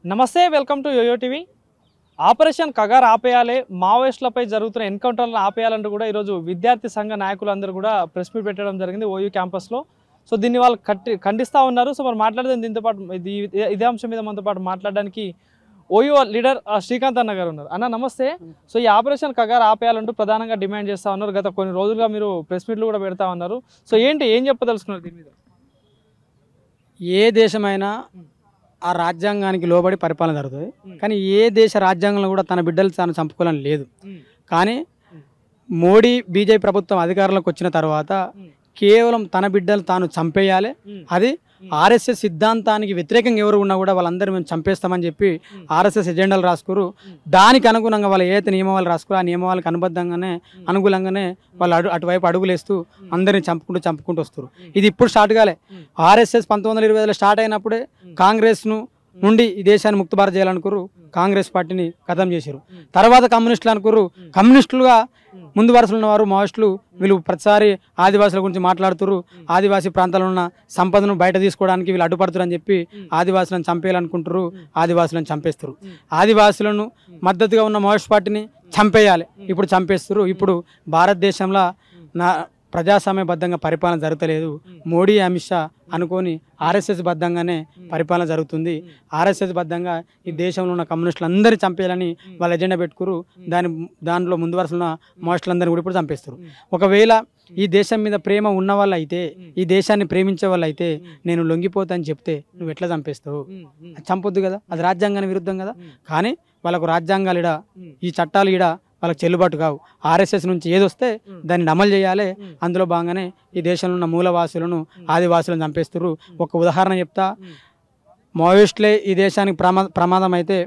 నమస్తే, welcome to YoYo TV. Operation Kagar ఆపేయాలి, మావోయిస్టులపై జరుగుతున్న ఎన్కౌంటర్లను ఆపేయాలంటూ కూడా ఈరోజు విద్యార్థి సంఘ నాయకులందరూ కూడా ప్రెస్ మీట్ పెట్టడం జరిగింది ఓయూ క్యాంపస్లో. సో దీన్ని వాళ్ళు ఖండిస్తూ ఉన్నారు. సో మరి మాట్లాడితే దీంతో పాటు ఇదే అంశం మీద మనతో పాటు మాట్లాడడానికి ఓయూ లీడర్ శ్రీకాంత్ అన్న గారు ఉన్నారు. అన్న నమస్తే. సో ఈ ఆపరేషన్ కగార్ ఆపేయాలంటూ ప్రధానంగా డిమాండ్ చేస్తూ ఉన్నారు. గత కొన్ని రోజులుగా మీరు ప్రెస్ మీట్లు కూడా పెడతా ఉన్నారు. సో ఏం చెప్పదలుచుకున్నారు దీని మీద? ఏ దేశమైనా ఆ రాజ్యాంగానికి లోబడి పరిపాలన జరుగుతుంది. కానీ ఏ దేశ రాజ్యాంగంలో కూడా తన బిడ్డలు తాను చంపుకోవాలని లేదు. కానీ మోడీ బీజేపీ ప్రభుత్వం అధికారంలోకి వచ్చిన తర్వాత కేవలం తన బిడ్డలు తాను చంపేయాలి. అది ఆర్ఎస్ఎస్ సిద్ధాంతానికి వ్యతిరేకంగా ఎవరు ఉన్నా కూడా వాళ్ళందరూ మేము చంపేస్తామని చెప్పి ఆర్ఎస్ఎస్ ఎజెండాలు రాసుకురు. దానికి అనుగుణంగా వాళ్ళు ఏదైతే నియమాలు రాసుకురు ఆ నియమాలకు అనుకూలంగానే వాళ్ళు అటువైపు అడుగులేస్తూ అందరినీ చంపుకుంటూ వస్తారు. ఇది ఇప్పుడు స్టార్ట్ కాలే. ఆర్ఎస్ఎస్ 1920లో స్టార్ట్ అయినప్పుడే కాంగ్రెస్ను నుండి ఈ దేశాన్ని ముక్త భారత్ చేయాలనుకురు. కాంగ్రెస్ పార్టీని ఖతం చేశారు. తర్వాత కమ్యూనిస్టులు అనుకురు. కమ్యూనిస్టులుగా ముందు వరుసలో ఉన్నవారు మావోయిస్టులు. వీళ్ళు ప్రతిసారి ఆదివాసుల గురించి మాట్లాడుతున్నారు. ఆదివాసీ ప్రాంతాల్లో ఉన్న సంపదను బయట తీసుకోవడానికి వీళ్ళు అడ్డుపడుతున్నారు అని చెప్పి ఆదివాసులను చంపేయాలనుకుంటారు. ఆదివాసులను చంపేస్తారు. ఆదివాసులను మద్దతుగా ఉన్న మావోయిస్ట్ పార్టీని చంపేయాలి. ఇప్పుడు చంపేస్తారు. ఇప్పుడు భారతదేశంలో ప్రజాస్వామ్యబద్ధంగా పరిపాలన జరగలేదు. మోడీ అమిత్ షా అనుకొని ఆర్ఎస్ఎస్ బద్ధంగానే పరిపాలన జరుగుతుంది. ఆర్ఎస్ఎస్ బద్ధంగా ఈ దేశంలో ఉన్న కమ్యూనిస్టులు అందరినీ చంపేయాలని వాళ్ళు ఎజెండా పెట్టుకురు. దానిలో ముందు వరుసలో ఉన్న మావోయిస్టులందరినీ కూడా ఇప్పుడు చంపేస్తారు. ఒకవేళ ఈ దేశం మీద ప్రేమ ఉన్న వాళ్ళు అయితే, ఈ దేశాన్ని ప్రేమించే వాళ్ళు అయితే నేను లొంగిపోతా అని చెప్తే నువ్వు ఎట్లా చంపేస్తావు? చంపొద్దు కదా, అది రాజ్యాంగానికి విరుద్ధం కదా. కానీ వాళ్ళకు రాజ్యాంగాలు ఇడ, ఈ చట్టాలు ఇడ వాళ్ళకి చెల్లుబాటు కావు. ఆర్ఎస్ఎస్ నుంచి ఏదొస్తే దాన్ని అమలు చేయాలి. అందులో భాగంగానే ఈ దేశంలో ఉన్న మూలవాసులను ఆదివాసులను చంపేస్తారు. ఒక ఉదాహరణ చెప్తా. మావోయిస్టులే ఈ దేశానికి ప్రమాదం అయితే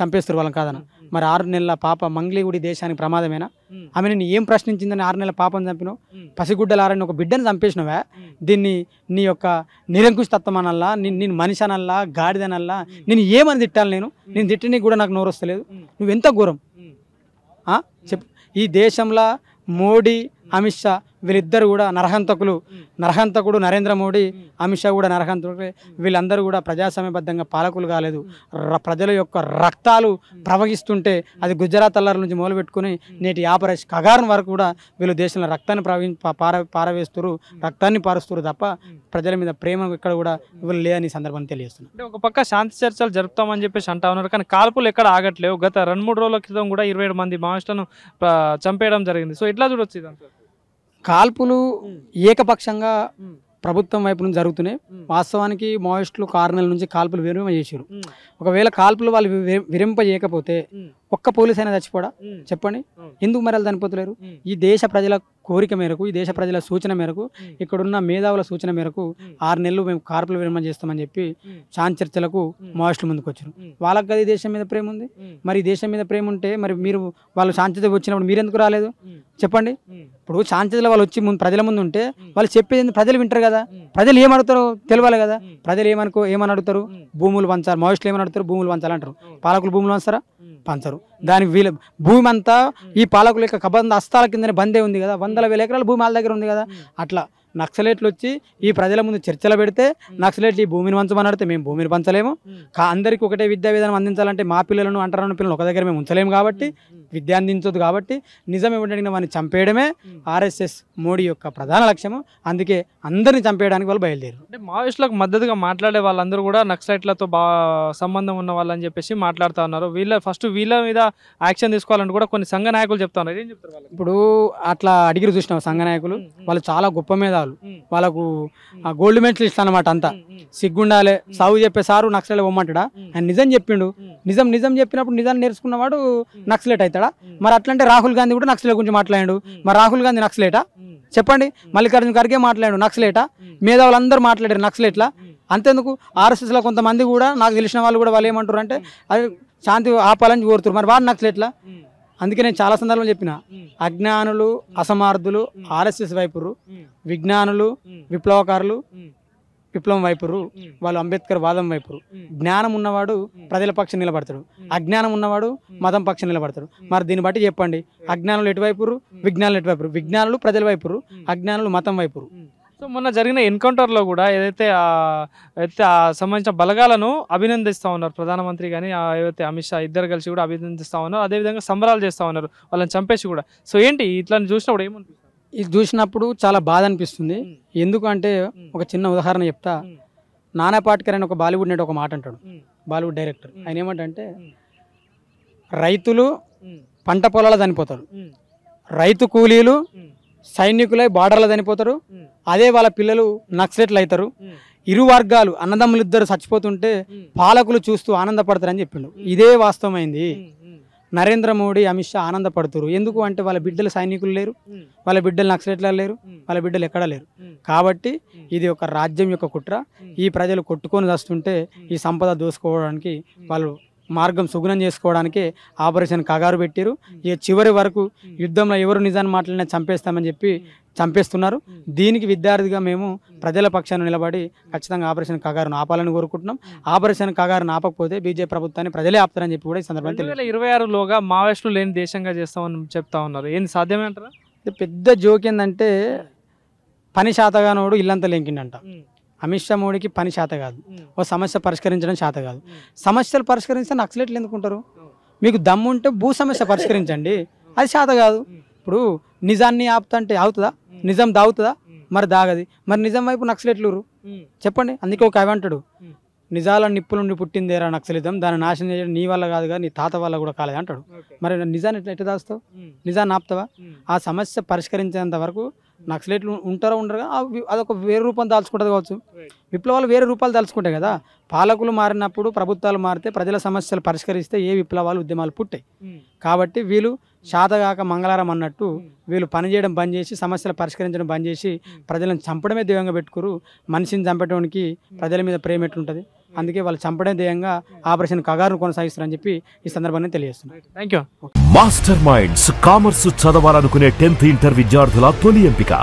చంపేస్తారు వాళ్ళని కాదన. మరి 6 నెలల పాప మంగ్లీ కూడా ఈ దేశానికి ప్రమాదమేనా? ఆమె నేను ఏం ప్రశ్నించిందని 6 నెలల పాపను చంపినావు? పసిగుడ్డలారని ఒక బిడ్డను చంపేసినవా? దీన్ని నీ యొక్క నిరంకుశతత్వం అనల్లా, నేను మనిషి అనల్లా, గాడిదనల్లా, నేను ఏమని తిట్టాలి? నేను తిట్టినీకి కూడా నాకు నోరు వస్తలేదు. నువ్వెంత ఘోరం చెప్పు. ఈ దేశంలో మోడీ అమిత్ షా వీళ్ళిద్దరు కూడా నరహంతకుడు నరేంద్ర మోడీ, అమిత్ షా కూడా నరహంతకుడు. వీళ్ళందరూ కూడా ప్రజాస్వామ్యబద్ధంగా పాలకులు కాలేదు. ప్రజల యొక్క రక్తాలు ప్రవహిస్తుంటే అది గుజరాత్ అల్లర్ల నుంచి మొదలుపెట్టుకుని నేటి ఆపరేషన్ కగార్ వరకు కూడా వీళ్ళు దేశంలో రక్తాన్ని పారవేస్తారు, రక్తాన్ని పారుస్తారు తప్ప ప్రజల మీద ప్రేమ ఇక్కడ కూడా వీళ్ళు లేదని సందర్భాన్ని తెలియజేస్తున్నారు. అంటే ఒక పక్క శాంతి చర్చలు జరుపుతామని చెప్పేసి అంటా ఉన్నారు. కానీ కాల్పులు ఎక్కడ ఆగట్లేవు. గత 2-3 రోజుల క్రితం కూడా 27 మంది మావోయిస్టులను చంపేయడం జరిగింది. సో ఎట్లా చూడొచ్చు ఇదంతా? కాల్పులు ఏకపక్షంగా ప్రభుత్వం వైపు నుంచి జరుగుతున్నాయి. వాస్తవానికి మావోయిస్టులు 6 నెలల నుంచి కాల్పులు విరమణ చేశారు. ఒకవేళ కాల్పులు వాళ్ళు విరింపజేయకపోతే ఒక్క పోలీస్ అయినా చచ్చిపోడా? చెప్పండి. ఎందుకు మరి వాళ్ళు చనిపోతలేరు? ఈ దేశ ప్రజల కోరిక మేరకు, ఈ దేశ ప్రజల సూచన మేరకు, ఇక్కడున్న మేధావుల సూచన మేరకు 6 నెలలు మేము కాల్పులు విరమణ చేస్తామని చెప్పి శాంతి చర్చలకు మావోయిస్టులు ముందుకు వచ్చారు. వాళ్ళకి కదా ఈ దేశం మీద ప్రేమ ఉంది. మరి ఈ దేశం మీద ప్రేమ ఉంటే మరి మీరు వాళ్ళు శాంతితో వచ్చినప్పుడు మీరు ఎందుకు రాలేదు? చెప్పండి. ఇప్పుడు శాంతిలో వాళ్ళు వచ్చి ప్రజల ముందు ఉంటే వాళ్ళు చెప్పేది ప్రజలు వింటారు కదా. ప్రజలు ఏమడుగుతారో తెలియాలి కదా. ప్రజలు ఏమని అడుగుతారు? భూములు పంచాలి. మావోయిస్టులు ఏమని అడుగుతారు? భూములు పంచాలంటారు. పాలకులు భూములు పంచారా? పంచరు. దానికి వీళ్ళ భూమి అంతా ఈ పాలకుల యొక్క కబంధ హస్తాల కిందనే బందే ఉంది కదా. 100,000 ఎకరాల భూమి వాళ్ళ దగ్గర ఉంది కదా. అట్లా నక్సలైట్లు వచ్చి ఈ ప్రజల ముందు చర్చలు పెడితే నక్సలైట్లు ఈ భూమిని పంచమని అడిగితే మేము భూమిని పంచలేము. అందరికీ ఒకటే విద్యా విధానం అందించాలంటే మా పిల్లలను అంటరాని పిల్లలు ఒక దగ్గర మేము ఉంచలేము. కాబట్టి విద్య అందించదు. కాబట్టి నిజం ఏమిటంటే వాడిని చంపేయడమే ఆర్ఎస్ఎస్ మోడీ యొక్క ప్రధాన లక్ష్యము. అందుకే అందరిని చంపేయడానికి వాళ్ళు బయలుదేరారు. అంటే మావోయిస్టులకు మద్దతుగా మాట్లాడే వాళ్ళందరూ కూడా నక్సలైట్లతో సంబంధం ఉన్న వాళ్ళని చెప్పేసి మాట్లాడుతూ ఉన్నారు. వీళ్ళ మీద యాక్షన్ తీసుకోవాలని కూడా కొన్ని సంఘ నాయకులు చెప్తా ఉన్నారు. ఏం చెప్తారు వాళ్ళు? ఇప్పుడు అట్లా అడిగిరు చూసినాం సంఘ నాయకులు. వాళ్ళు చాలా గొప్ప మేధావులు. వాళ్ళకు గోల్డ్ మెడల్ ఇస్తా అనమాట. అంతా సిగ్గుండాలే. సాగు చెప్పే సారు నక్సలైట్ పోమంటాడా? ఆయన నిజం చెప్పిండు. నిజం చెప్పినప్పుడు నిజాన్ని నేర్చుకున్నవాడు నక్సలైట్ అవుతాడా? మరి అట్లంటే రాహుల్ గాంధీ కూడా నక్సలైట్ గురించి మాట్లాడాడు. మరి రాహుల్ గాంధీ నక్సలైటా? చెప్పండి. మల్లికార్జున ఖర్గే మాట్లాడాడు నక్సలైటా? మేధావులందరూ మాట్లాడారు నక్సలైట్లా. అంతేందుకు ఆర్ఎస్ఎస్లో కొంతమంది కూడా నాకు తెలిసిన వాళ్ళు కూడా వాళ్ళు ఏమంటారు అంటే అది శాంతి ఆపాలని కోరుతారు. మరి వాడు నక్సలైట్లా? అందుకే నేను చాలా సందర్భంలో చెప్పిన, అజ్ఞానులు అసమర్థులు ఆర్ఎస్ఎస్ వైపురు, విజ్ఞానులు విప్లవకారులు విప్లవం వైపురు, వాళ్ళు అంబేద్కర్ వాదం వైపురు. జ్ఞానం ఉన్నవాడు ప్రజల పక్షం నిలబడతాడు, అజ్ఞానం ఉన్నవాడు మతం పక్షం నిలబడతాడు. మరి దీన్ని బట్టి చెప్పండి, అజ్ఞానులు ఎటువైపురు, విజ్ఞానులు ఎటువైపురు? విజ్ఞానులు ప్రజల వైపురు, అజ్ఞానులు మతం వైపురు. సో మొన్న జరిగిన ఎన్కౌంటర్లో కూడా ఏదైతే సంబంధించిన బలగాలను అభినందిస్తూ ఉన్నారు ప్రధానమంత్రి కానీ ఏదైతే అమిత్ షా ఇద్దరు కలిసి కూడా అభినందిస్తూ ఉన్నారు, అదేవిధంగా సంబరాలు చేస్తూ ఉన్నారు వాళ్ళని చంపేసి కూడా. సో ఏంటి ఇట్లా చూసినప్పుడు ఏమనిపిస్తుంది? ఇది చూసినప్పుడు చాలా బాధ అనిపిస్తుంది. ఎందుకంటే ఒక చిన్న ఉదాహరణ చెప్తా. నానా పాటేకర్ అని ఒక బాలీవుడ్ నటుడు ఒక మాట అంటాడు, బాలీవుడ్ డైరెక్టర్. ఆయన ఏమంటే రైతులు పంట పొలాలు చనిపోతారు, రైతు కూలీలు సైనికులై బార్డర్లో చనిపోతారు, అదే వాళ్ళ పిల్లలు నక్సలెట్లు అవుతారు. ఇరు వర్గాలు అన్నదమ్ములు ఇద్దరు చచ్చిపోతుంటే పాలకులు చూస్తూ ఆనందపడతారని చెప్పిండు. ఇదే వాస్తవమైంది. నరేంద్ర మోడీ అమిత్ షా ఆనందపడుతురు. ఎందుకు అంటే వాళ్ళ బిడ్డలు సైనికులు లేరు, వాళ్ళ బిడ్డలు నక్సలెట్లు లేరు, వాళ్ళ బిడ్డలు ఎక్కడా లేరు. కాబట్టి ఇది ఒక రాజ్యం యొక్క కుట్ర. ఈ ప్రజలు కొట్టుకొని వస్తుంటే ఈ సంపద దోసుకోవడానికి వాళ్ళు మార్గం సుగుణం చేసుకోవడానికి ఆపరేషన్ కగారు పెట్టారు. ఇక చివరి వరకు యుద్ధంలో ఎవరు నిజాన్ని మాట్లాడినా చంపేస్తామని చెప్పి చంపేస్తున్నారు. దీనికి విద్యార్థిగా మేము ప్రజల పక్షాన నిలబడి ఖచ్చితంగా ఆపరేషన్ కగారును ఆపాలని కోరుకుంటున్నాం. ఆపరేషన్ కగారును ఆపకపోతే బీజేపీ ప్రభుత్వాన్ని ప్రజలే ఆపుతారని చెప్పి కూడా ఈ సందర్భంగా 2026లోగా మావోయిస్టులు లేని దేశంగా చేస్తామని చెప్తా ఉన్నారు. ఏంది సాధ్యమే అంటారా? పెద్ద జోక్ ఏంటంటే పని శాతగానోడు ఇల్లంతా లెంకిండంట. అమిత్ షా మోడీకి పని శాత కాదు, ఓ సమస్య పరిష్కరించడం శాత కాదు. సమస్యలు పరిష్కరిస్తే నక్సలెట్లు ఎందుకుంటారు? మీకు దమ్ము ఉంటే భూ సమస్య పరిష్కరించండి, అది శాత కాదు. ఇప్పుడు నిజాన్ని ఆపుతుంటే అవుతుందా? నిజం దాగుతుందా? మరి దాగది. మరి నిజం వైపు నక్సలెట్లు చెప్పండి. అందుకే ఒక అవి అంటాడు, నిజాల నిప్పుల నుండి పుట్టిందేరా నక్సలిజం, దాన్ని నాశనం చేయడం నీ వల్ల కాదుగా నీ తాత వల్ల కూడా కాలేదు అంటాడు. మరి నిజాన్ని ఎట్లా దాస్తావు? నిజాన్ని ఆపుతావా? ఆ సమస్య పరిష్కరించేంత వరకు నక్సలెట్లు ఉంటారో ఉండరు, అదొక వేరే రూపం దాల్చుకుంటుంది కావచ్చు. విప్లవాలు వేరే రూపాలు దాల్చుకుంటాయి కదా. పాలకులు మారినప్పుడు ప్రభుత్వాలు మారితే ప్రజల సమస్యలు పరిష్కరిస్తే ఏ విప్లవాలు ఉద్యమాలు పుట్టాయి. కాబట్టి వీళ్ళు శాతగాక మంగళారం అన్నట్టు వీళ్ళు పనిచేయడం బంద్ చేసి సమస్యలు పరిష్కరించడం బంద్ చేసి ప్రజలను చంపడమే ధ్యేయంగా పెట్టుకురు. మనిషిని చంపడానికి ప్రజల మీద ప్రేమ ఎట్లుంటుంది, అందుకే వాళ్ళు చంపడం ధ్యేయంగా ఆపరేషన్ కగారును కొనసాగిస్తారని చెప్పి ఈ సందర్భాన్ని తెలియజేస్తున్నారు. Thank you. Master minds commerce చదవాలనుకునే 10th ఇంటర్ విద్యార్థుల తొలి ఎంపిక